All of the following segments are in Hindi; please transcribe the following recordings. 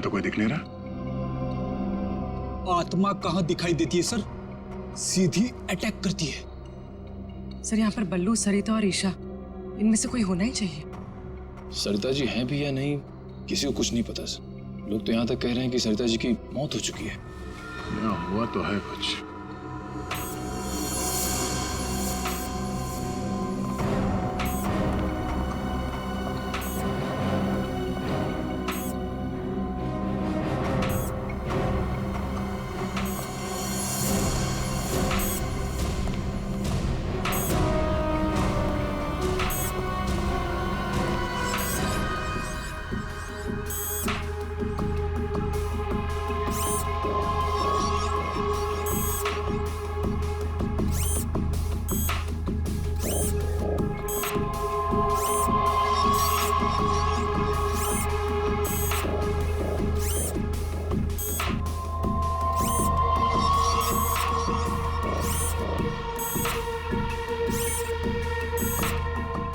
यहाँ तो कोई दिख नहीं रहा। आत्मा कहाँ दिखाई देती है सर, सीधी अटैक करती है। सर यहाँ पर बल्लू, सरिता और ईशा, इनमें से कोई होना ही चाहिए। सरिता जी हैं भी या नहीं किसी को कुछ नहीं पता सर। लोग तो यहाँ तक कह रहे हैं कि सरिता जी की मौत हो चुकी है। यहाँ हुआ तो है कुछ।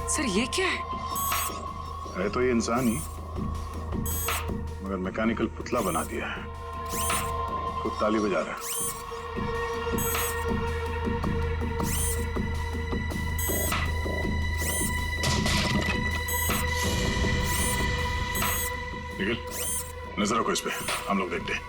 सर ये क्या है तो ये इंसान ही, मगर मैकेनिकल पुतला बना दिया है। खुद ताली बजा रहा है। निखिल, नजर रखो इस पे, हम लोग देखते हैं।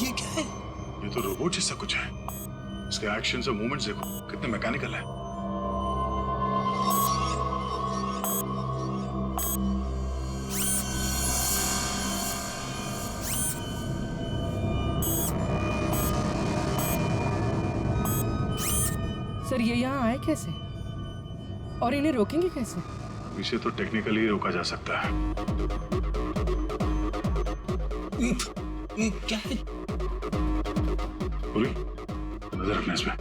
ये क्या है? ये तो रोबोट जैसा कुछ है। इसके एक्शंस और मूवमेंट्स देखो कितने मैकेनिकल है। सर ये यहाँ आए कैसे और इन्हें रोकेंगे कैसे? इसे तो टेक्निकली रोका जा सकता है। ये क्या है? पूरी नजर रखना इसमें।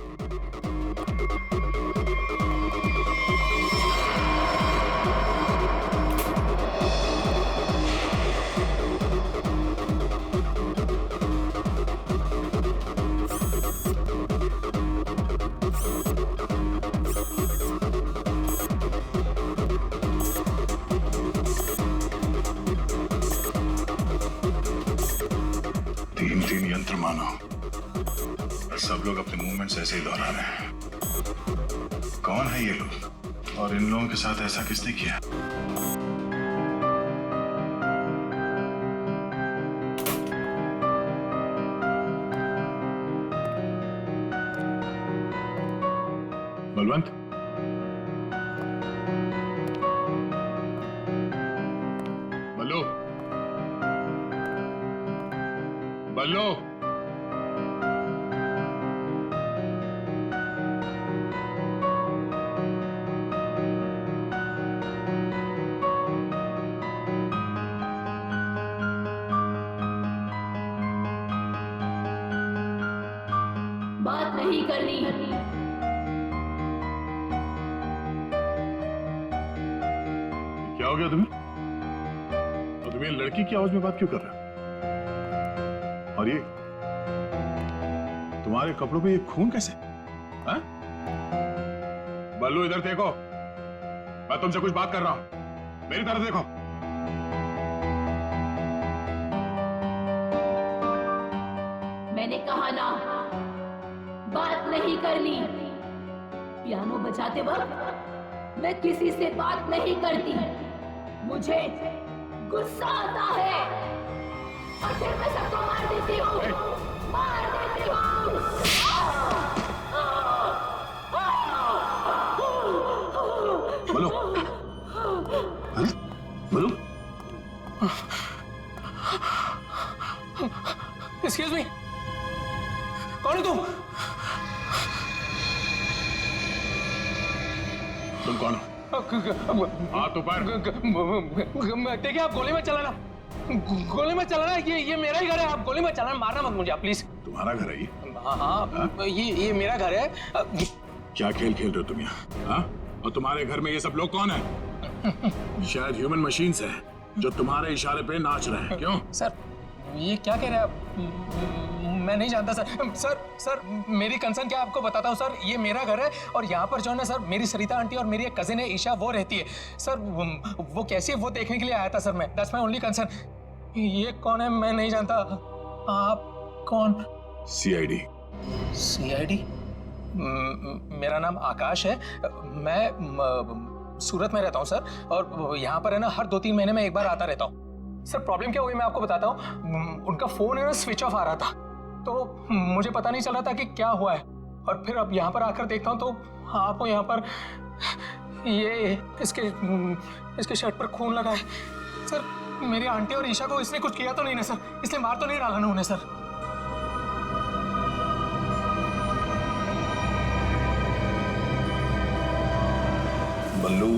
तीन यंत्र मानो, सब लोग अपने मूवमेंट्स ऐसे ही दोहरा रहे हैं। कौन है ये लोग और इन लोगों के साथ ऐसा किसने किया? बलवंत, बल्लू, बल्लू, बात नहीं करनी। क्या हो गया तुम्हें? और तुम ये लड़की की आवाज में बात क्यों कर रहे हो? और ये तुम्हारे कपड़ों पे ये खून कैसे? हाँ? बल्लू इधर देखो, मैं तुमसे कुछ बात कर रहा हूं, मेरी तरफ देखो। मैंने कहा ना, बात नहीं करनी। पियानो बजाते वक्त मैं किसी से बात नहीं करती। मुझे गुस्सा आता है और फिर मैं सबको मार देती हूँ, मार देती हूँ। बोलो, अरे बोलो। एक्सक्यूज मी, कौन हो तुम? तुम कौन हो? हाथ ऊपर। देखिए आप गोली में चलाना, गोली में चलाना, ये मेरा ही घर है, आप गोली में चलाना, मारना मत मुझे आप प्लीज। तुम्हारा घर है ये? हाँ, ये मेरा घर है। क्या खेल खेल रहे हो तुम यहाँ? हाँ? और तुम्हारे घर में ये सब लोग कौन है? शायद ह्यूमन मशीन्स हैं जो तुम्हारे इशारे पे नाच रहे हैं। क्यों? सर ये क्या कह रहे हैं आप? मैं नहीं जानता सर मेरी कंसर्न क्या आपको बताता हूँ सर, ये मेरा घर है और यहाँ पर जो है ना सर, मेरी सरिता आंटी और मेरी एक कजिन है ईशा, वो रहती है सर। वो कैसी है वो देखने के लिए आया था सर मैं, दैट्स माय ओनली कंसर्न। ये कौन है मैं नहीं जानता, आप कौन? CID। CID? मेरा नाम आकाश है, मैं सूरत में रहता हूँ सर, और यहाँ पर है ना हर 2-3 महीने में एक बार आता रहता हूँ। सर प्रॉब्लम क्या हुई मैं आपको बताता हूँ, उनका फोन है ना स्विच ऑफ आ रहा था, तो मुझे पता नहीं चल रहा था कि क्या हुआ है, और फिर अब यहाँ पर आकर देखता हूँ तो आपको यहाँ पर ये इसके शर्ट पर खून लगा है सर। मेरी आंटी और ईशा को इसने कुछ किया तो नहीं ना सर, इसलिए मार तो नहीं डाला ना उन्हें सर? बल्लू,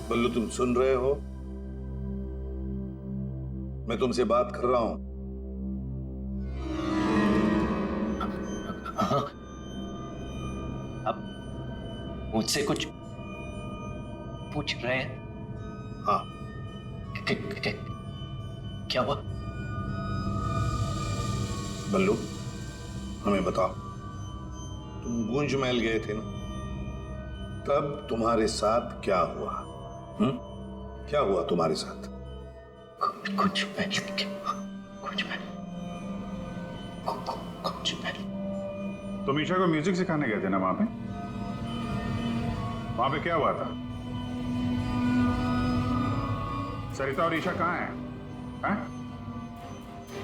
बल्लू तुम सुन रहे हो? मैं तुमसे बात कर रहा हूं। हाँ, अब मुझसे कुछ पूछ रहे हैं? हाँ। क्या हुआ? बल्लू हमें बताओ, तुम गूंज महल गए थे ना, तब तुम्हारे साथ क्या हुआ? क्या हुआ तुम्हारे साथ? कुछ महल। तुम ईशा को म्यूजिक सिखाने गए थे ना वहां पे? वहां पे क्या हुआ था? सरिता और ईशा कहाँ हैं?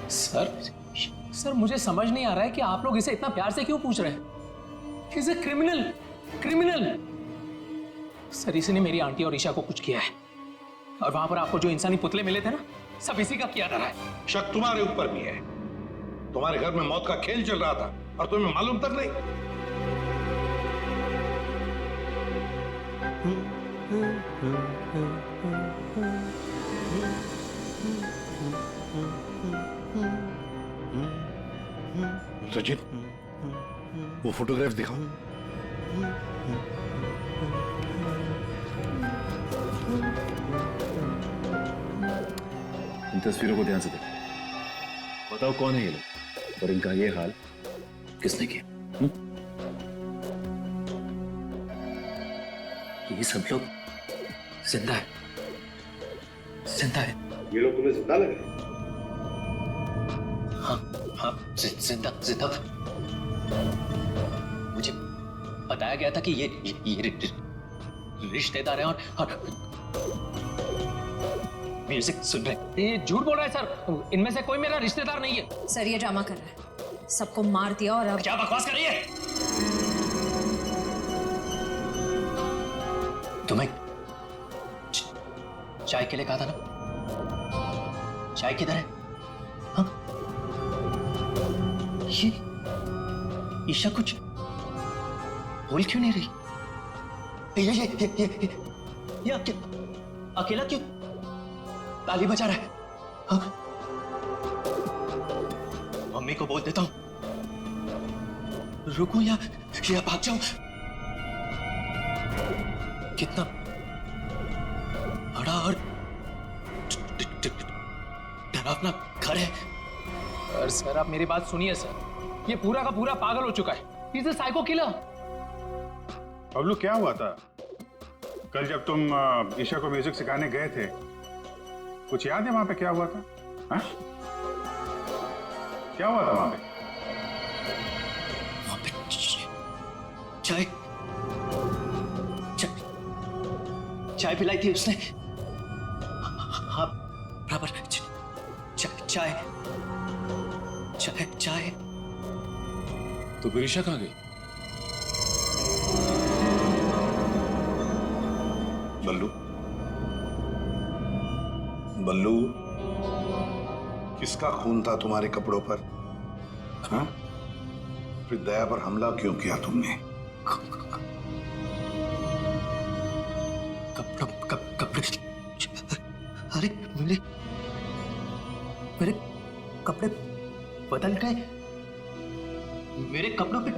सर मुझे समझ नहीं आ रहा है कि आप लोग इसे इतना प्यार से क्यों पूछ रहे हैं? He's a criminal। सर इसी ने मेरी आंटी और ईशा को कुछ किया है, और वहां पर आपको जो इंसानी पुतले मिले थे ना, सब इसी का किया रहा है। शक तुम्हारे ऊपर भी है। तुम्हारे घर में मौत का खेल चल रहा था और तुम्हें मालूम तक नहीं। सचिन, वो फोटोग्राफ दिखाओ। इन तस्वीरों को ध्यान से देखो, बताओ कौन है ये लोग और इनका ये हाल किसने किया? ये सब लोग जिंदा है। ये लोग तुम्हें जिंदा लग रहे? हाँ, जिंदा। मुझे बताया गया था कि ये रिश्तेदार हैं और म्यूजिक सुन रहे हैं। ये झूठ बोल रहा है सर, इनमें से कोई मेरा रिश्तेदार नहीं है। सर ये ड्रामा कर रहा है, सबको मार दिया और अब क्या बकवास कर रही है? तुम्हें चाय के लिए कहा था ना, चाय किधर है? हाँ? ये ईशा कुछ बोल क्यों नहीं रही? ये अकेला क्यों ताली बजा रहा है? हाँ? मम्मी को बोल देता हूं, रुकूं या भाग जाऊं? कितना बड़ा और डरावना घर है। सर आप मेरी बात सुनिए सर, ये पूरा का पूरा पागल हो चुका है। He's a psycho killer। Bablu क्या हुआ था कल जब तुम ईशा को म्यूजिक सिखाने गए थे? कुछ याद है वहां पे क्या हुआ था? हा? क्या हुआ था वहां पे? चाय पिलाई थी उसने। हाँ बराबर। चाय। तो फिर ईशा कहाँ गई? बल्लू, किसका खून था तुम्हारे कपड़ों पर? हाँ? फिर दया पर हमला क्यों किया तुमने? कपड़े, अरे मेरे मेरे कपड़े बदल गए। मेरे कपड़ों पे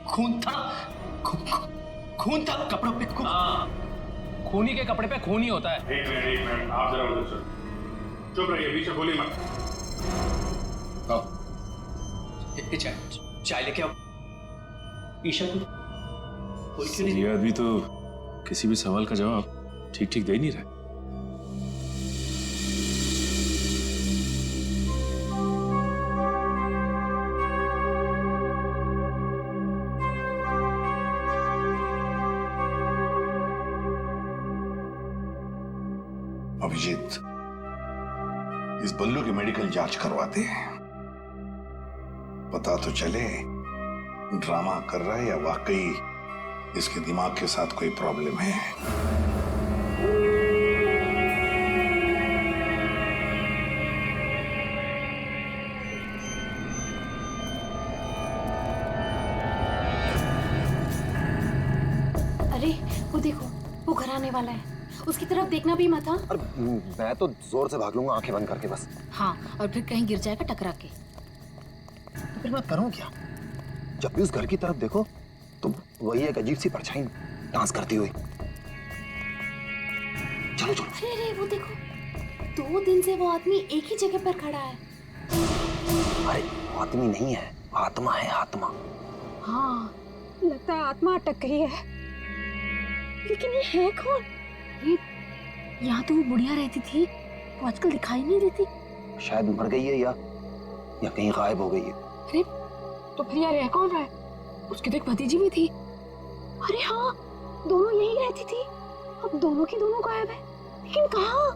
खून था, खून था कपड़ों पे। खूनी के कपड़े पे खून ही होता है। एक मिनट, आप जरा उधर चलो। चुप रहिए, बीच में बोलिए मत। चाय लेके आओ। ईशा को कोई क्यों नहीं? ये आदमी तो किसी भी सवाल का जवाब ठीक ठीक दे नहीं रहा। अभिजीत, इस बल्लू की मेडिकल जांच करवाते हैं, पता तो चले ड्रामा कर रहा है या वाकई इसके दिमाग के साथ कोई प्रॉब्लम है। अरे वो देखो, वो घर आने वाला है, उसकी तरफ देखना भी मत। हाँ अरे मैं तो जोर से भाग लूंगा आंखें बंद करके बस। हाँ, और फिर कहीं गिर जाएगा टकरा के। तो फिर मैं करूं क्या? जब भी उस घर की तरफ देखो तो वही एक अजीब सी परछाई डांस करती हुई। चलो चलो। अरे अरे वो देखो, 2 दिन से वो आदमी एक ही जगह पर खड़ा है। अरे आदमी नहीं है, आत्मा है, आत्मा। हाँ, लगता है आत्मा अटक गई है। लेकिन ये है कौन? ये यहाँ तो वो बुढ़िया रहती थी, वो आजकल दिखाई नहीं देती। शायद मर गई है या कहीं गायब हो गई है। अरे तो फिर यार रह कौन रहा है? उसकी तो एक भतीजी भी थी। अरे हाँ, दोनों यही रहती थी। अब दोनों की दोनों गायब है, लेकिन कहाँ?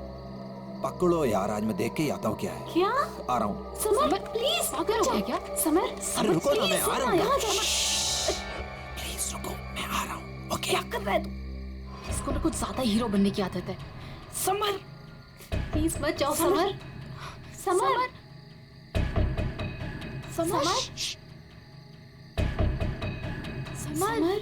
पकड़ो यार, आज मैं देख के ही आता हूँ क्या है। क्या? आ रहा हूँ। समर प्लीज पकड़ जाए क्या? समर अरे रुको ना, मैं आ रहा हूँ। यहाँ जाना। प्लीज रुको, मैं आ रहा हूँ। ओके। क्या कर रहा है तू? इसको ना कुछ ज्यादा हीरो बनने की आदत है। समर प्लीज मत जाओ। Summer summer summer summer.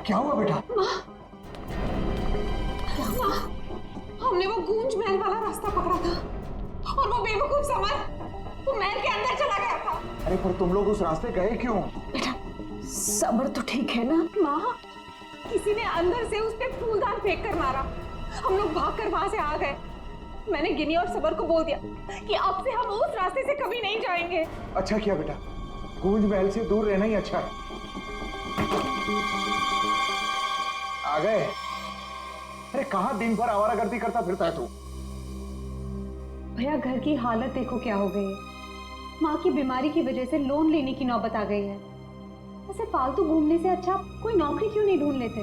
क्या हुआ बेटा? हमने वो गूंज महल वाला रास्ता पकड़ा था और वो बेवकूफ समर वो महल के अंदर चला गया था। अरे पर तुम लोग उस रास्ते गए क्यों? बेटा सबर तो ठीक है ना? माँ, किसी ने अंदर से उस पे फूलदान फेंक कर मारा। हम लोग भागकर वहां से आ गए। मैंने गिनी और सबर को बोल दिया कि अब से हम उस रास्ते से कभी नहीं जाएंगे। अच्छा किया बेटा, गूंज महल से दूर रहना ही अच्छा है। आ गए? अरे कहाँ दिन भर आवारागर्दी करता फिरता है तू? भैया घर की हालत देखो क्या हो गई है। माँ की बीमारी की वजह से लोन लेने की नौबत आ गई है। ऐसे फालतू घूमने से अच्छा कोई नौकरी क्यों नहीं ढूंढ लेते?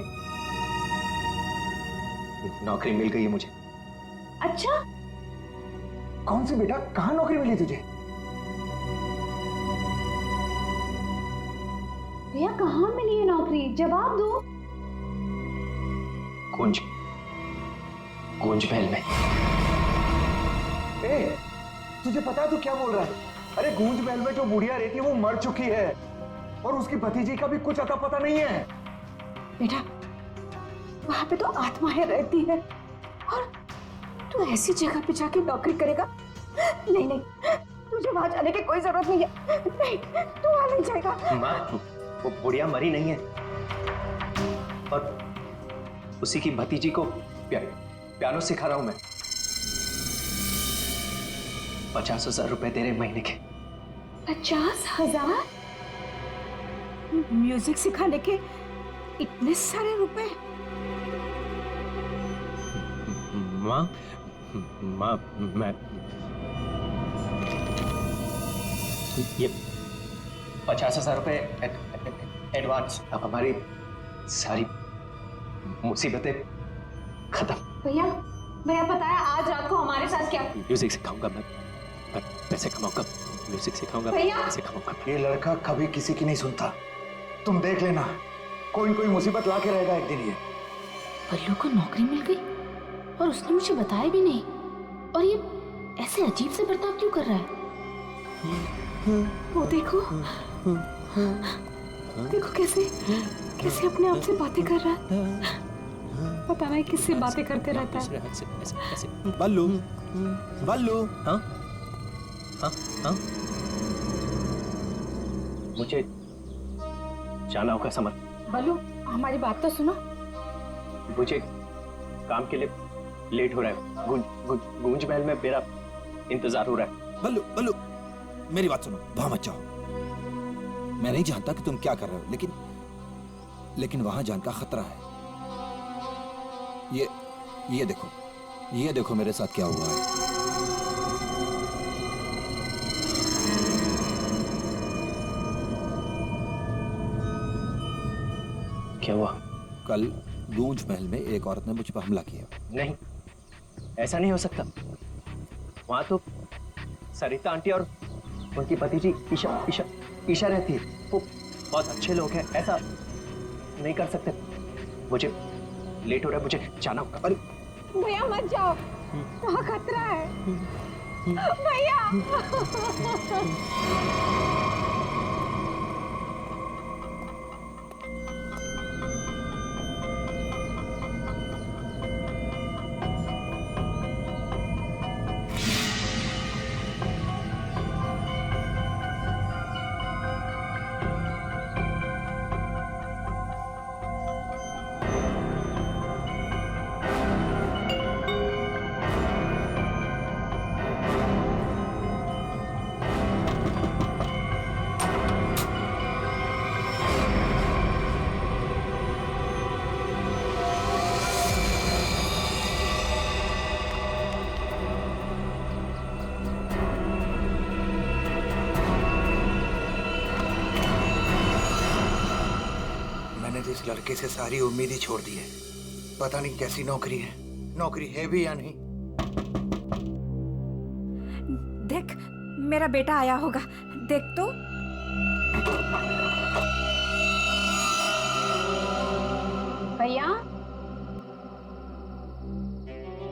नौकरी मिल गई है मुझे। अच्छा? कौन सी बेटा, कहाँ नौकरी मिली तुझे? भैया कहाँ मिली है नौकरी? जवाब दो। गूंज महल में। ए, तुझे पता है तू क्या बोल रहा है? अरे गूंज महल में जो बुढ़िया रहती है वो मर चुकी है और उसकी भतीजी का भी कुछ अता पता नहीं है। बेटा वहां पे तो आत्माएं रहती है और तू ऐसी जगह पे जाके नौकरी करेगा? नहीं नहीं, तुझे वहां जाने की कोई जरूरत नहीं है। नहीं, तू वहां नहीं जाएगा। माँ, वो बुढ़िया मरी नहीं है और उसी की भतीजी को पियानो सिखा रहा हूं मैं। 50,000 रुपए दे रहे महीने के। 50,000? म्यूजिक सिखाने के इतने सारे रुपए? माँ मैं ये 50,000 रुपए एडवांस। अब हमारी सारी मुसीबतें खत्म। भैया भैया पता है आज रात को हमारे साथ क्या? म्यूजिक सिखाऊंगा मैं पैसे कमाऊंगा, म्यूजिक सिखाऊंगा, भैया पैसे कमाऊंगा। ये लड़का कभी किसी की नहीं सुनता, तुम देख लेना कोई न कोई मुसीबत ला के रहेगा एक दिन ये। बल्लू को नौकरी मिल गई और उसने मुझे बताया भी नहीं, और ये ऐसे अजीब से बर्ताव क्यों कर रहा है? वो देखो देखो कैसे कैसे अपने आप से बातें कर रहा है, पता नहीं किससे बातें करते रहता है। बल्लू बल्लू। हाँ हाँ हाँ, मुझे जाना होगा समर। बल्लू हमारी बात तो सुनो। मुझे काम के लिए लेट हो रहा है, गूंज महल में मेरा इंतजार हो रहा है। बल्लू बल्लू मेरी बात सुनो, वहां मत जाओ। मैं नहीं जानता कि तुम क्या कर रहे हो, लेकिन वहां जान का खतरा है। ये देखो मेरे साथ क्या हुआ है। क्या हुआ? कल गूंज महल में एक औरत ने मुझ पर हमला किया। नहीं, ऐसा नहीं हो सकता। वहां तो सरिता आंटी और उनकी भतीजी ईशा रहती है। वो बहुत अच्छे लोग हैं, ऐसा नहीं कर सकते। मुझे लेट हो रहा है, मुझे जाना होगा। अरे भैया मत जाओ, वहाँ खतरा है भैया। इस लड़के से सारी उम्मीद ही छोड़ दी है। पता नहीं कैसी नौकरी है भी या नहीं। देख मेरा बेटा आया होगा, देख तो। भैया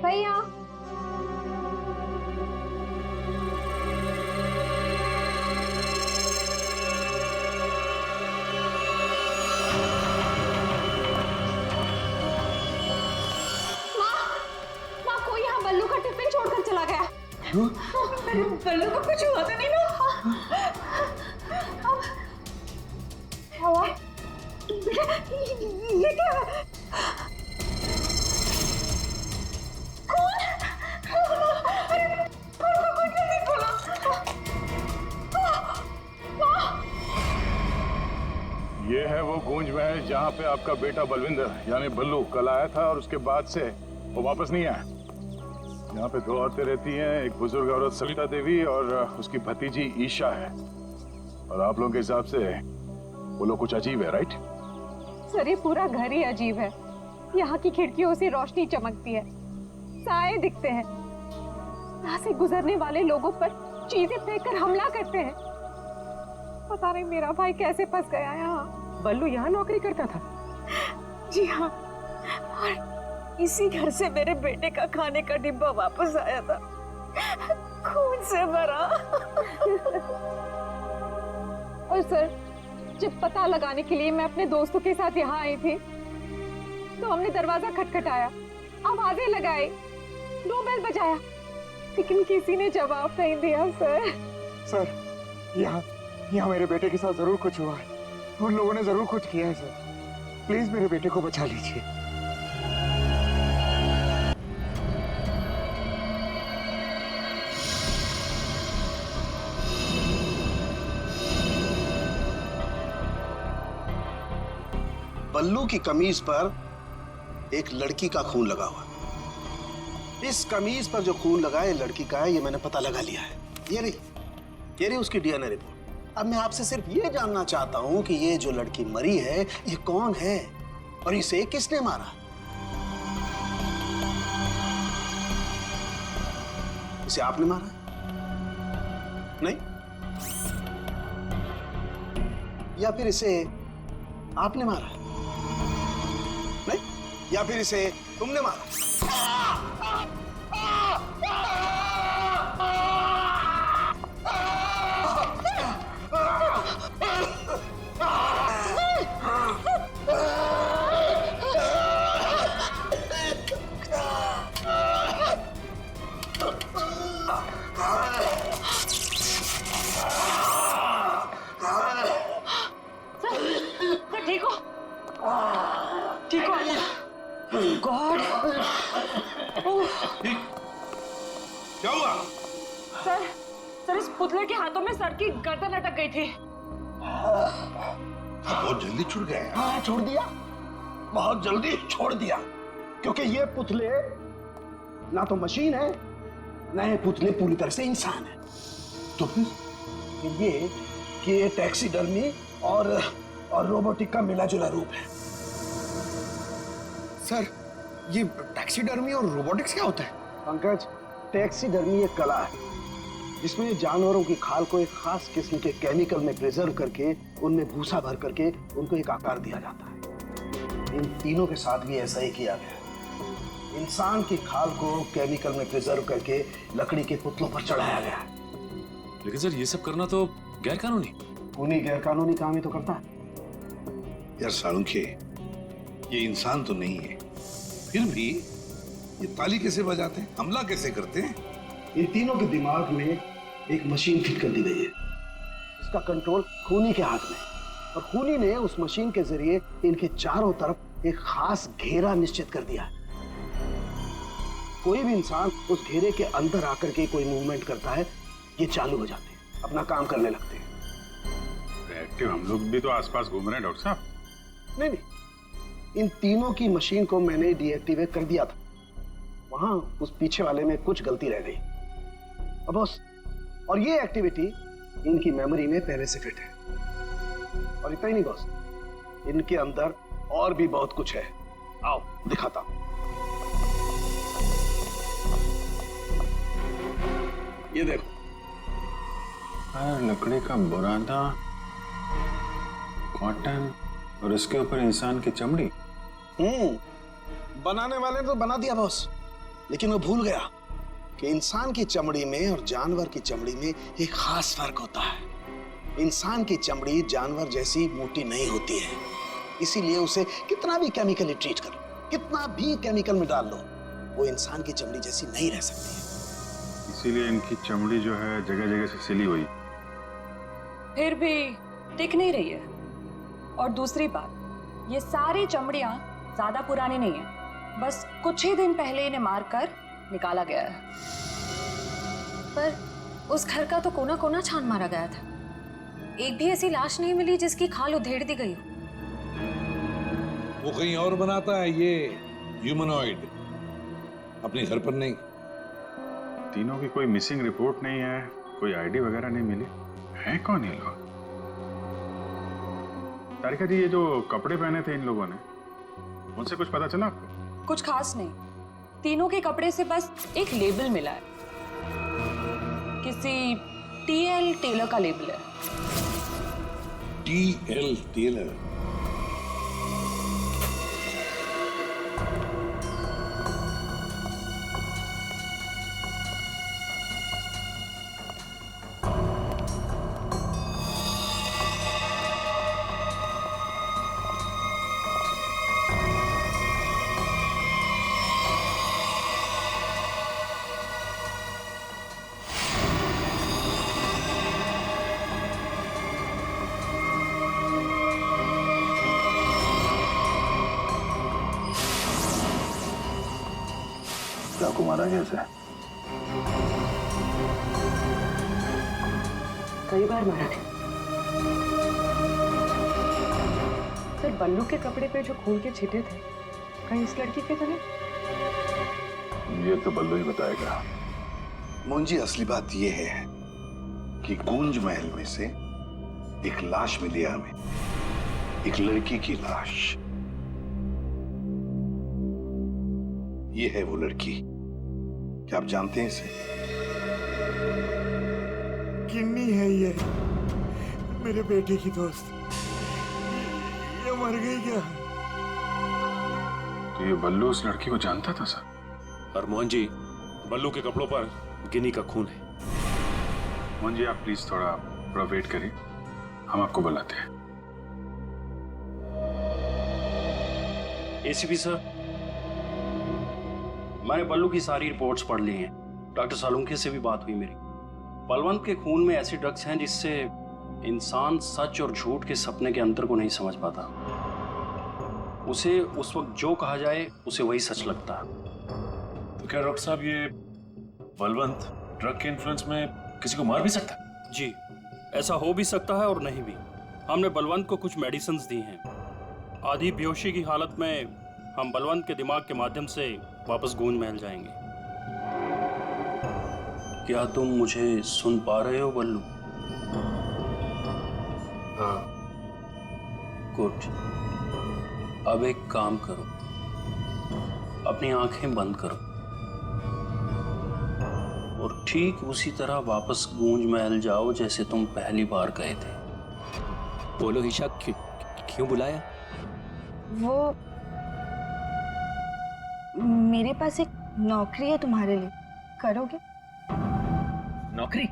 भैया बल्लू का टिफिन छोड़कर चला गया। बल्लू को कुछ हुआ तो नहीं ना? क्या हुआ? ये क्या है? कौन? अरे कौन जल्दी बोलो। ये है वो गूंज महल जहाँ पे आपका बेटा बलविंदर यानी बल्लू कल आया था और उसके बाद से वो वापस नहीं आया। यहाँ पे दो औरतें रहती हैं, एक बुजुर्ग औरत सविता देवी और उसकी भतीजी ईशा है। और आप लोगों के हिसाब से वो लोग कुछ अजीब है, राइट? सर ये पूरा घर ही अजीब है। यहाँ की खिड़कियों से रोशनी चमकती है, साए दिखते हैं, यहाँ से गुजरने वाले लोगों पर चीजें फेंककर हमला करते हैं। पता नहीं मेरा भाई कैसे फंस गया यहाँ। बल्लू यहाँ नौकरी करता था? जी हाँ, और इसी घर से मेरे बेटे का खाने का डिब्बा वापस आया था, खून से भरा। और सर जब पता लगाने के लिए मैं अपने दोस्तों के साथ यहाँ आई थी तो हमने दरवाजा खटखटाया, आवाजें लगाई, डोरबेल बजाया, लेकिन किसी ने जवाब नहीं दिया। सर यहाँ मेरे बेटे के साथ जरूर कुछ हुआ है, उन लोगों ने जरूर कुछ किया है। सर प्लीज मेरे बेटे को बचा लीजिए। बल्लू की कमीज पर एक लड़की का खून लगा हुआ। इस कमीज पर जो खून लगा है लड़की का है, ये मैंने पता लगा लिया है। ये रही उसकी डीएनए रिपोर्ट। अब मैं आपसे सिर्फ ये जानना चाहता हूं कि ये जो लड़की मरी है ये कौन है और इसे किसने मारा। इसे आपने मारा है? नहीं? या फिर इसे आपने मारा है? नहीं? या फिर इसे तुमने मारा? ठीक हो? ठीक हो? गॉड! क्या हुआ? सर इस पुतले के हाथों में सर की गर्दन अटक गई थी। बहुत जल्दी छूट गए। हाँ, छोड़ दिया, बहुत जल्दी छोड़ दिया, क्योंकि ये पुतले ना तो मशीन है, ना ये पुतले पूरी तरह से इंसान है। तो फिर ये टैक्सीडर्मी और रोबोटिक का मिला जुला रूप है। सर, ये टैक्सीडर्मी और रोबोटिक्स क्या होता है? पंकज, टैक्सीडर्मी एक कला है जिसमें जानवरों की खाल को एक खास किस्म के केमिकल में प्रिजर्व करके उनमें भूसा भर करके उनको एक आकार दिया जाता है। इन तीनों के साथ भी ऐसा ही किया गया है। इंसान की खाल को केमिकल में प्रिजर्व करके लकड़ी के पुतलों पर चढ़ाया गया है। लेकिन सर ये सब करना तो गैर कानूनी। उन्हीं गैर कानूनी काम ही तो करता है। यार सालुंखे, ये इंसान तो नहीं है, फिर भी ये ताली कैसे बजाते हैं, हमला कैसे करते हैं? इन तीनों के दिमाग में एक मशीन फिट कर दी गई है। इसका कंट्रोल खूनी के हाथ में, और खूनी ने उस मशीन के जरिए इनके चारों तरफ एक खास घेरा निश्चित कर दिया है। कोई भी इंसान उस घेरे के अंदर आकर के कोई मूवमेंट करता है, ये चालू हो जाते हैं, अपना काम करने लगते हैं। एक्टिव हम लोग भी तो आसपास घूम रहे हैं डॉक्टर साहब। नहीं, इन तीनों की मशीन को मैंने डीएक्टिवेट कर दिया था। वहां उस पीछे वाले में कुछ गलती रह गई। अब बॉस, और ये एक्टिविटी इनकी मेमोरी में पहले से फिट है। और इतना ही नहीं बॉस, इनके अंदर और भी बहुत कुछ है। आओ दिखाता हूं। ये देखो, लकड़ी का बुरादा, कॉटन और इसके ऊपर इंसान की चमड़ी। बनाने वाले ने तो बना दिया बॉस, लेकिन वो भूल गया कि इंसान की चमड़ी में और जानवर की चमड़ी में एक खास फर्क होता है। इंसान की चमड़ी जानवर जैसी मोटी नहीं होती है, इसीलिए उसे कितना भी केमिकली ट्रीट करो, कितना भी केमिकल में डाल लो, वो इंसान की चमड़ी जैसी नहीं रह सकती है। इसीलिए इनकी चमड़ी जो है जगह जगह से सिली हुई। फिर भी टिक नहीं रही है। और दूसरी बात, ये सारी चमड़ियां ज्यादा पुरानी नहीं है, बस कुछ ही दिन पहले इन्हें मारकर निकाला गया है। पर उस घर का तो कोना कोना छान मारा गया था, एक भी ऐसी लाश नहीं मिली जिसकी खाल उधेड़ दी गई हो। वो कहीं और बनाता है ये ह्यूमनॉइड, अपने घर पर नहीं। तीनों की कोई मिसिंग रिपोर्ट नहीं है, कोई आईडी वगैरह नहीं मिली। है कौन ये लोग? तारिका जी, ये जो कपड़े पहने थे इन लोगों ने, उनसे कुछ पता चला आपको? कुछ खास नहीं, तीनों के कपड़े से बस एक लेबल मिला है, किसी टीएल टेलर का लेबल है। TL tailor? चाकू मारा कैसे? कई बार मारा था। सर, बल्लू के कपड़े पे जो खून के छिटे थे, कहीं इस लड़की के तो नहीं? ये तो बल्लू ही बताएगा। मुंजी, असली बात यह है कि गूंज महल में से एक लाश मिली हमें, एक लड़की की लाश। ये है वो लड़की। क्या आप जानते हैं इसे? किन्नी है ये, मेरे बेटे की दोस्त। ये मर गई क्या? तो ये बल्लू उस लड़की को जानता था सर? और मोहन जी, बल्लू के कपड़ों पर गिनी का खून है। मोहन जी, आप प्लीज थोड़ा वेट करिए, हम आपको बुलाते हैं। एसीपी सर, मैंने बल्लू की सारी रिपोर्ट्स पढ़ ली हैं। डॉक्टर सालुंखे से भी बात हुई मेरी। बलवंत के खून में ऐसे ड्रग्स हैं जिससे इंसान सच और झूठ के सपने के अंतर को नहीं समझ पाता। उसे उस वक्त जो कहा जाए उसे वही सच लगता है। तो क्या डॉक्टर साहब, ये बलवंत ड्रग के इन्फ्लुएंस में किसी को मार भी सकता है? जी, ऐसा हो भी सकता है और नहीं भी। हमने बलवंत को कुछ मेडिसिन्स दी हैं। आधी बेहोशी की हालत में हम बलवंत के दिमाग के माध्यम से वापस गूंज महल जाएंगे। क्या तुम मुझे सुन पा रहे हो बल्लू? हाँ। गुड। अब एक काम करो, अपनी आंखें बंद करो और ठीक उसी तरह वापस गूंज महल जाओ जैसे तुम पहली बार गए थे। बोलो ईशा, क्यों बुलाया? वो मेरे पास एक नौकरी है तुम्हारे लिए, करोगे? नौकरी?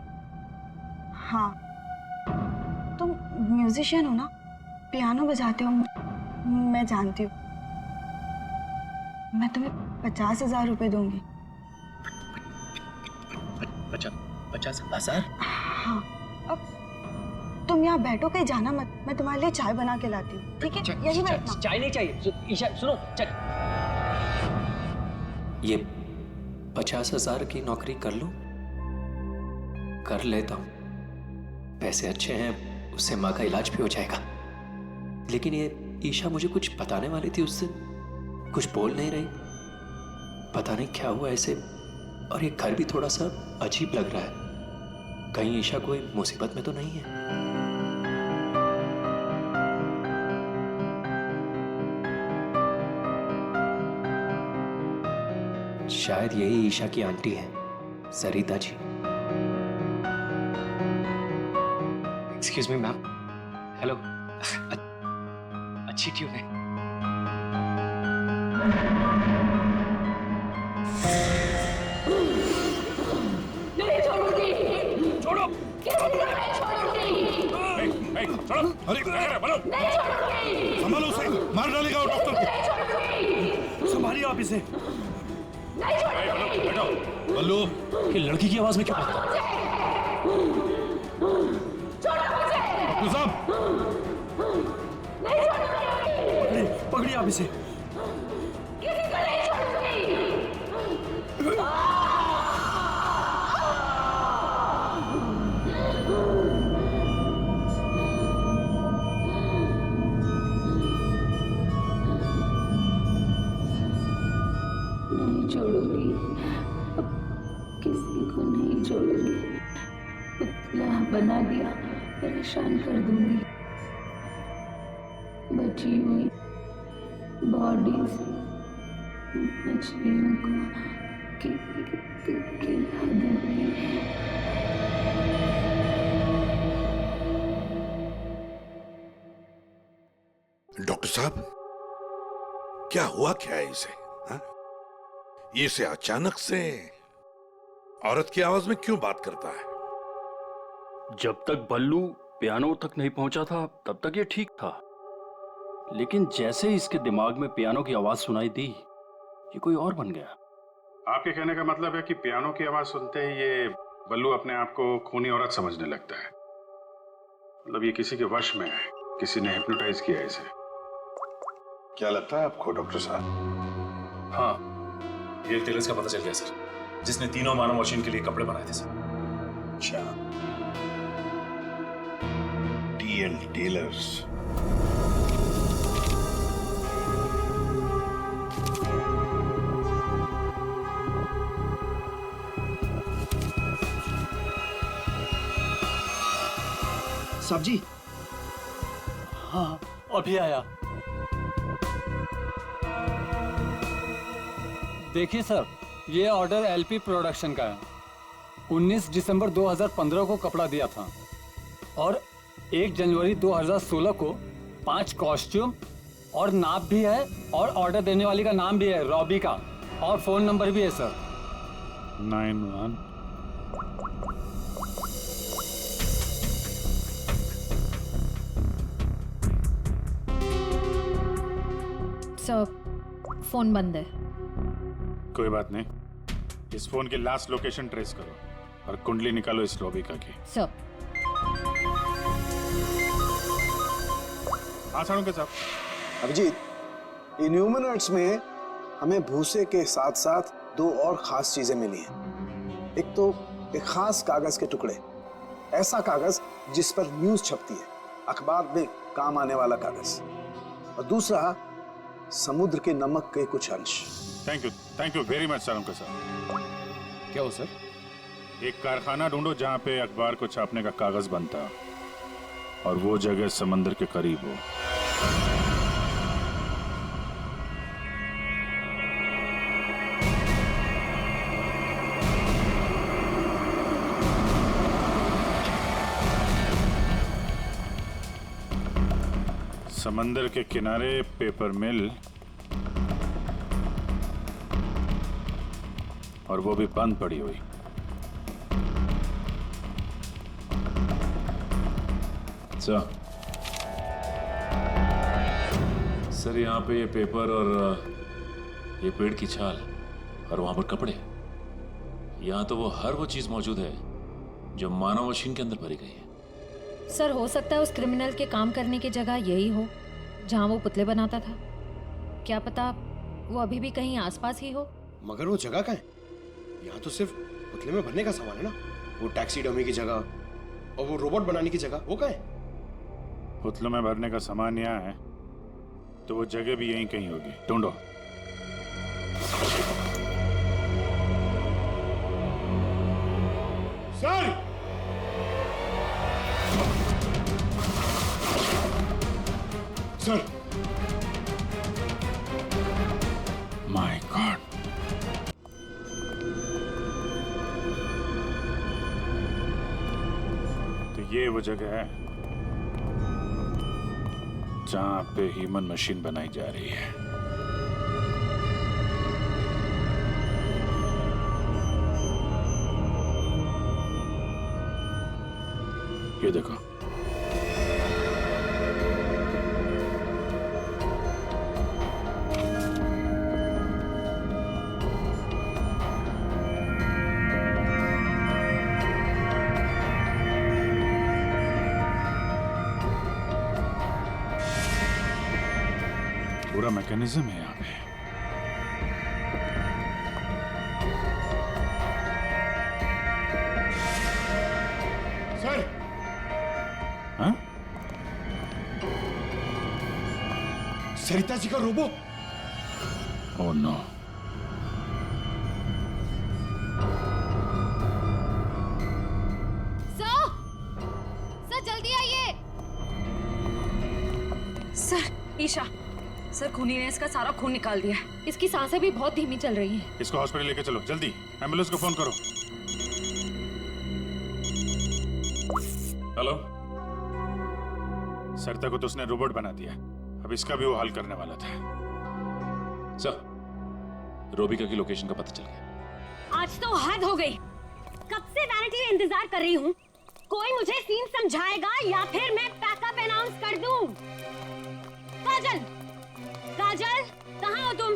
हाँ, तुम म्यूजिशियन हो ना, पियानो बजाते हो, मैं जानती हूँ। मैं तुम्हें 50,000 रुपए दूंगी। 50,000? हाँ, अब तुम यहाँ बैठो, कहीं जाना मत, मैं तुम्हारे लिए चाय बना के लाती हूँ, ठीक है? यही बैठना। चाय नहीं चाहिए ईशा, सुनो। ये 50,000 की नौकरी कर लूं? कर लेता हूं, पैसे अच्छे हैं, उससे माँ का इलाज भी हो जाएगा। लेकिन ये ईशा मुझे कुछ बताने वाली थी, उससे कुछ बोल नहीं रही। पता नहीं क्या हुआ ऐसे, और ये घर भी थोड़ा सा अजीब लग रहा है। कहीं ईशा कोई मुसीबत में तो नहीं है? शायद यही ईशा की आंटी है, Sarita ji. Excuse me ma'am. Hello. अच्छी ट्यून है। नहीं छोड़ूंगी। छोड़ो। नहीं छोड़ूंगी। छोड़ो। अरे क्या कर रहे हो? नहीं छोड़ूंगी। संभालो उसे, मार डालेगा वो डॉक्टर को। नहीं छोड़ूंगी। संभालिए आप इसे। नहीं छोड़ूंगी। बल्लू, ये लड़की की आवाज में क्या बात कर? डॉक्टर साहब, पकड़िए आप इसे। किसी को नहीं छोड़ूंगी। नहीं छोड़ूंगी, किसी को नहीं छोड़ूंगी। पुतला बना दिया, परेशान कर दूंगी। बची हुई बॉडीज मछलियों को खिला दूंगी। डॉक्टर साहब, क्या हुआ क्या है इसे? हाँ? ये इसे अचानक से औरत की आवाज में क्यों बात करता है? जब तक बल्लू पियानो तक नहीं पहुंचा था तब तक ये ठीक था, लेकिन जैसे ही इसके दिमाग में पियानो की आवाज सुनाई दी, ये कोई और बन गया। आपके कहने का मतलब है कि पियानो की आवाज सुनते ही ये बल्लू अपने आप को खूनी औरत समझने लगता है। मतलब ये किसी के वश में है, किसी ने हिप्नोटाइज किया इसे। क्या लगता है आपको डॉक्टर साहब? हाँ, ये टेलर्स का पता चल गया सर, जिसने तीनों मानव मशीन के लिए कपड़े बनाए थे सर। अच्छा, टीएल टेलर्स। साहब जी। हाँ, अभी आया। देखिए सर, ये ऑर्डर एलपी प्रोडक्शन का है। 19 दिसंबर 2015 को कपड़ा दिया था और 1 जनवरी 2016 को 5 कॉस्ट्यूम और नाप भी है और ऑर्डर देने वाली का नाम भी है रॉबी का और फोन नंबर भी है सर। 91 सर फोन बंद है। कोई बात नहीं, इस फोन की लास्ट लोकेशन ट्रेस करो और कुंडली निकालो इस रॉबिका की। सर हाँ सालुंके साहब। अभिजीत, इन ह्यूमनॉइड्स में हमें भूसे के साथ साथ 2 और खास चीजें मिली हैं। एक तो एक खास कागज के टुकड़े, ऐसा कागज जिस पर न्यूज छपती है, अखबार में काम आने वाला कागज, और दूसरा समुद्र के नमक के कुछ अंश। Thank you very much Salunke साहब। क्या हो सर? एक कारखाना ढूंढो जहां पे अखबार को छापने का कागज बनता और वो जगह समंदर के करीब हो। समंदर के किनारे पेपर मिल, और वो भी बंद पड़ी हुई। सर यहाँ पे ये पेपर और ये पेड़ की छाल और वहां पर कपड़े, यहाँ तो हर वो चीज मौजूद है जो मानव मशीन के अंदर भरी गई है। सर हो सकता है उस क्रिमिनल के काम करने की जगह यही हो जहां वो पुतले बनाता था। क्या पता वो अभी भी कहीं आसपास ही हो। मगर वो जगह कहाँ है? यहाँ तो सिर्फ पुतले में भरने का सामान है ना। वो टैक्सी डमी की जगह और वो रोबोट बनाने की जगह, वो कहाँ है? पुतलों में भरने का सामान यहाँ है तो वो जगह भी यहीं कहीं होगी। ढूंढो। सर! सर! माय गॉड, तो ये वो जगह है जहां पे ह्यूमन मशीन बनाई जा रही है। ये देखो, पूरा मैकेनिज्म है यहाँ पे। सर! हाँ? सरिता जी का रोबो। Oh no. सर जल्दी आइए। सर ईशा, सर खूनी ने इसका सारा खून निकाल दिया है। इसकी सांसें भी बहुत धीमी चल रही हैं। इसको हॉस्पिटल लेके चलो जल्दी। एम्बुलेंस को फोन करो। हेलो। सरिता को तो उसने रोबोट बना दिया, अब इसका भी वो हल करने वाला था। सर, रोबिका की लोकेशन का पता चल गया। आज तो हद हो गई। कब से वैनिटी में इंतजार कर रही हूँ। कोई मुझे सीन समझाएगा या फिर मैं पैकअप अनाउंस कर दूं। काजल, काजल, कहाँ हो तुम?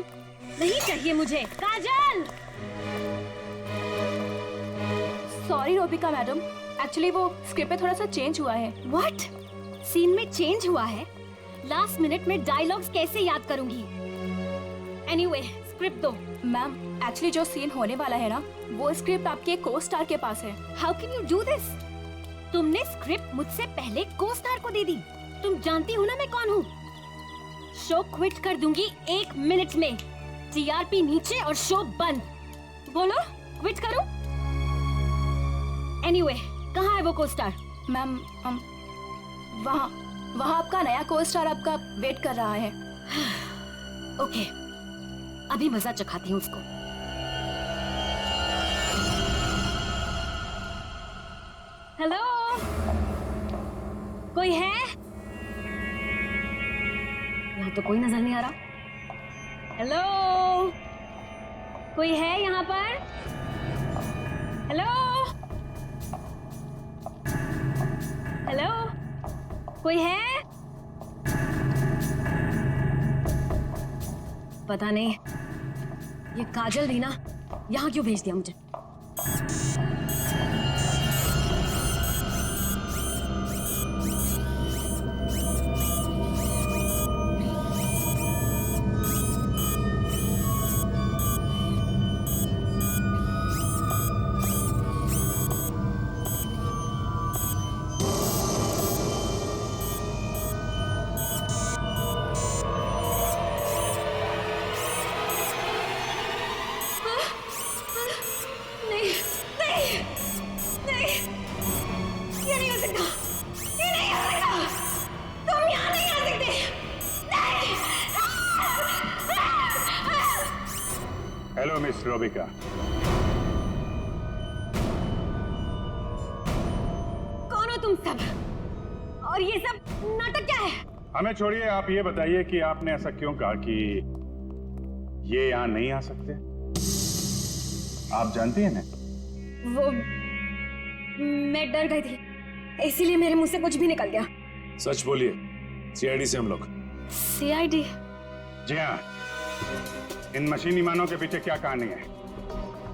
नहीं चाहिए मुझे। काजल! सॉरी रोबिका मैडम, एक्चुअली वो स्क्रिप्ट में थोड़ा सा चेंज हुआ है। व्हाट? सीन में चेंज हुआ है? लास्ट मिनट में डायलॉग्स कैसे याद करूंगी? एनीवे, स्क्रिप्ट दो। मैम, एक्चुअली जो सीन होने वाला है ना, वो स्क्रिप्ट आपके को स्टार के पास है। How can you do this? तुमने स्क्रिप्ट मुझसे पहले को स्टार को दे दी। तुम जानती हो ना मैं कौन हूँ। शो क्विट कर दूंगी 1 मिनट में। टीआरपी नीचे और शो बंद। बोलो, क्विट करूं? एनीवे, कहाँ है वो को स्टार? मैम, वहाँ आपका नया को स्टार आपका वेट कर रहा है। ओके, अभी मजा चखाती हूँ उसको। हेलो, कोई है? यहाँ तो कोई नजर नहीं आ रहा। हेलो, कोई है यहाँ पर? हेलो, हेलो, कोई है? पता नहीं ये काजल भी ना यहाँ क्यों भेज दिया मुझे। Hello miss Robika. कौन हो तुम सब? और ये सब नाटक क्या है? हमें छोड़िए, आप ये बताइए कि आपने ऐसा क्यों कहा कि ये यहाँ नहीं आ सकते? आप जानती हैं ना? वो मैं डर गई थी, इसीलिए मेरे मुंह से कुछ भी निकल गया। सच बोलिए, सीआईडी से हम लोग। सीआईडी? जी हाँ। इन मशीनी मानव के पीछे क्या कहानी है?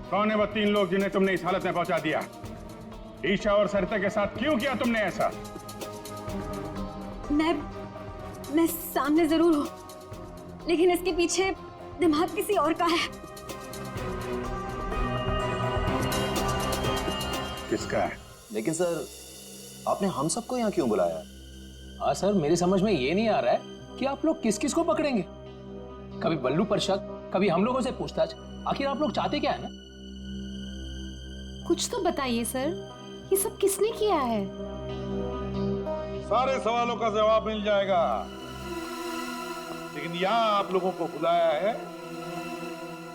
कौन है वो 3 लोग जिन्हें तुमने इस हालत में पहुंचा दिया? ईशा और सरिता के साथ क्यों किया तुमने ऐसा? मैं सामने जरूर हूँ, लेकिन इसके पीछे दिमाग किसी और का है। किसका है? लेकिन सर, आपने हम सबको यहाँ क्यों बुलाया? हाँ सर, मेरी समझ में ये नहीं आ रहा है कि आप लोग किस किस को पकड़ेंगे। कभी बल्लू पर शक, कभी हम लोगों से पूछताछ। आखिर आप लोग चाहते क्या है ना? कुछ तो बताइए सर, ये सब किसने किया है? सारे सवालों का जवाब मिल जाएगा, लेकिन यहाँ आप लोगों को बुलाया है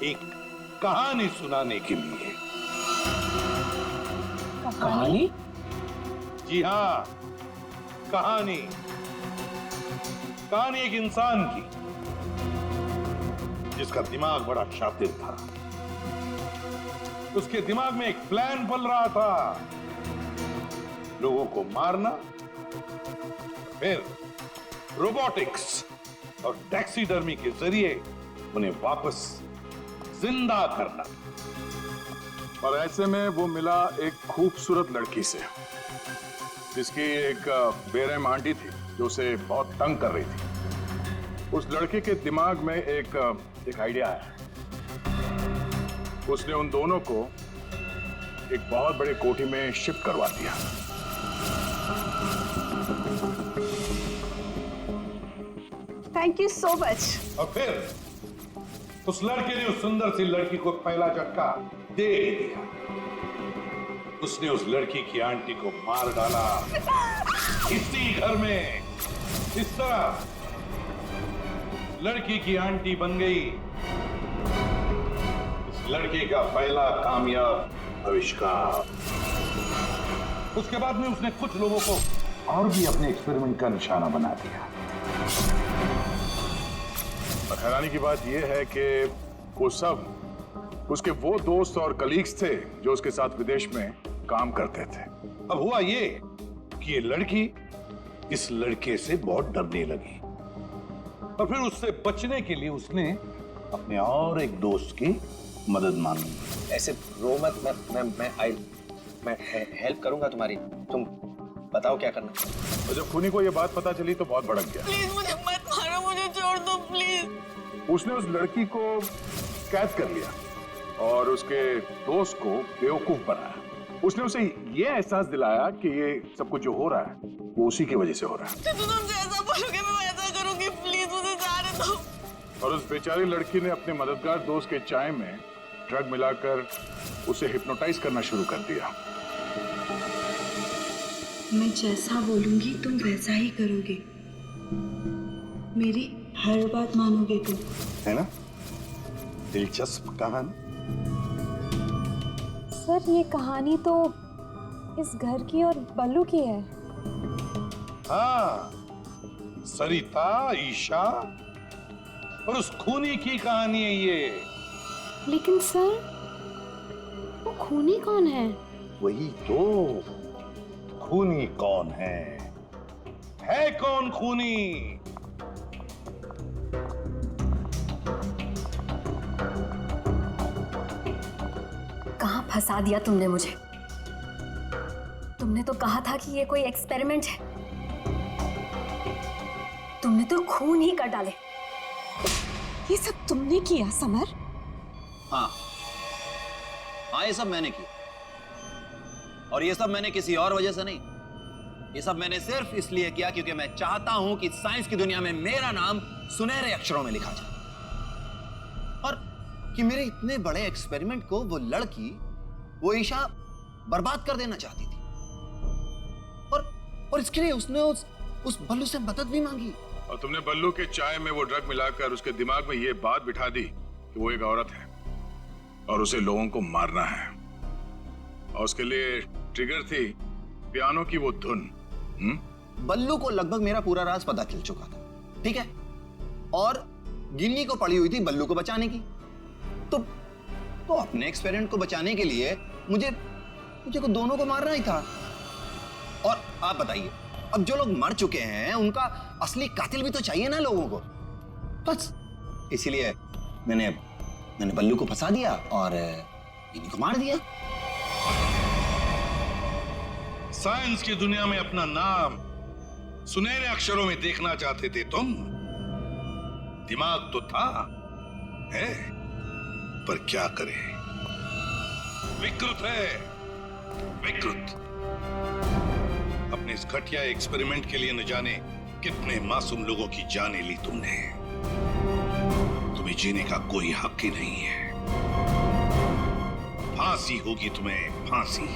एक कहानी सुनाने के लिए। कहानी? जी हाँ, कहानी। कहानी एक इंसान की जिसका दिमाग बड़ा शातिर था। उसके दिमाग में एक प्लान पल रहा था, लोगों को मारना, फिर रोबोटिक्स और टैक्सीडर्मी के जरिए उन्हें वापस जिंदा करना। और ऐसे में वो मिला एक खूबसूरत लड़की से, जिसकी एक बेरहम आंटी थी जो उसे बहुत तंग कर रही थी। उस लड़के के दिमाग में एक आइडिया आया। उसने उन दोनों को एक बहुत बड़े कोठी में शिफ्ट करवा दिया। Thank you so much. और फिर उस लड़के ने उस सुंदर सी लड़की को पहला झटका दे दिया। उसने उस लड़की की आंटी को मार डाला इसी घर में। इस तरह लड़की की आंटी बन गई इस लड़के का पहला कामयाब आविष्कार। उसके बाद में उसने कुछ लोगों को और भी अपने एक्सपेरिमेंट का निशाना बना दिया। और हैरानी की बात यह है कि वो सब उसके वो दोस्त और कलीग्स थे जो उसके साथ विदेश में काम करते थे। अब हुआ ये कि ये लड़की इस लड़के से बहुत डरने लगी और फिर उससे बचने के लिए उसने अपने और एक दोस्त की मदद मांगी। ऐसे रो मत, मैं हेल्प करूंगा तुम्हारी। तुम बताओ क्या करना। और जब खूनी को ये बात पता चली तो बहुत भड़क गया। प्लीज मुझे मत मारो, मुझे छोड़ दो प्लीज। उसने उस लड़की को कैद कर लिया और उसके दोस्त को बेवकूफ बनाया। उसने उसे ये एहसास दिलाया कि ये सब कुछ जो हो रहा है वो उसी की वजह से हो रहा है। तुम जैसा बोलोगे मैं वैसा करूंगी, प्लीज मुझे जाने दो। और उस बेचारी लड़की ने अपने मददगार दोस्त के चाय में ड्रग मिलाकर उसे हिप्नोटाइज करना शुरू कर दिया। मैं जैसा बोलूंगी तुम वैसा ही करोगे, मेरी हर बात मानोगे तुम, है ना? दिलचस्प कहानी। सर ये कहानी तो इस घर की और बल्लू की है। हाँ, सरिता, ईशा और उस खूनी की कहानी है ये। लेकिन सर, वो खूनी कौन है? वही तो, खूनी कौन है कौन खूनी? कहाँ फंसा दिया तुमने मुझे? तुमने तो कहा था कि ये कोई एक्सपेरिमेंट है। तुमने तो खून ही कर डाले। ये सब तुमने किया समर? हाँ, ये सब मैंने किया। और ये सब मैंने किसी और वजह से नहीं, ये सब मैंने सिर्फ इसलिए किया क्योंकि मैं चाहता हूं कि साइंस की दुनिया में मेरा नाम सुनहरे अक्षरों में लिखा जाए, और कि मेरे इतने बड़े एक्सपेरिमेंट को वो लड़की, वो ईशा बर्बाद कर देना चाहती थी। और इसके लिए उसने उस बल्लू से मदद भी मांगी। और तुमने बल्लू के चाय में वो ड्रग मिलाकर उसके दिमाग में ये बात बिठा दी कि वो एक औरत है और उसे लोगों को मारना है, और उसके लिए ट्रिगर थी पियानो की वो धुन। बल्लू को लगभग मेरा पूरा राज पता चल चुका था, ठीक है, और गिन्नी को पड़ी हुई थी बल्लू को बचाने की। तो अपने एक्सपेरिमेंट को बचाने के लिए मुझे को दोनों को मारना ही था। और आप बताइए, अब जो लोग मर चुके हैं उनका असली कातिल भी तो चाहिए ना लोगों को। बस इसीलिए मैंने बल्लू को फंसा दिया और गिन्नी को मार दिया। साइंस की दुनिया में अपना नाम सुनहरे अक्षरों में देखना चाहते थे तुम। दिमाग तो था, है, पर क्या करें, विकृत है, विकृत। अपने इस घटिया एक्सपेरिमेंट के लिए न जाने कितने मासूम लोगों की जानें ली तुमने। तुम्हें जीने का कोई हक ही नहीं है। फांसी होगी तुम्हें, फांसी।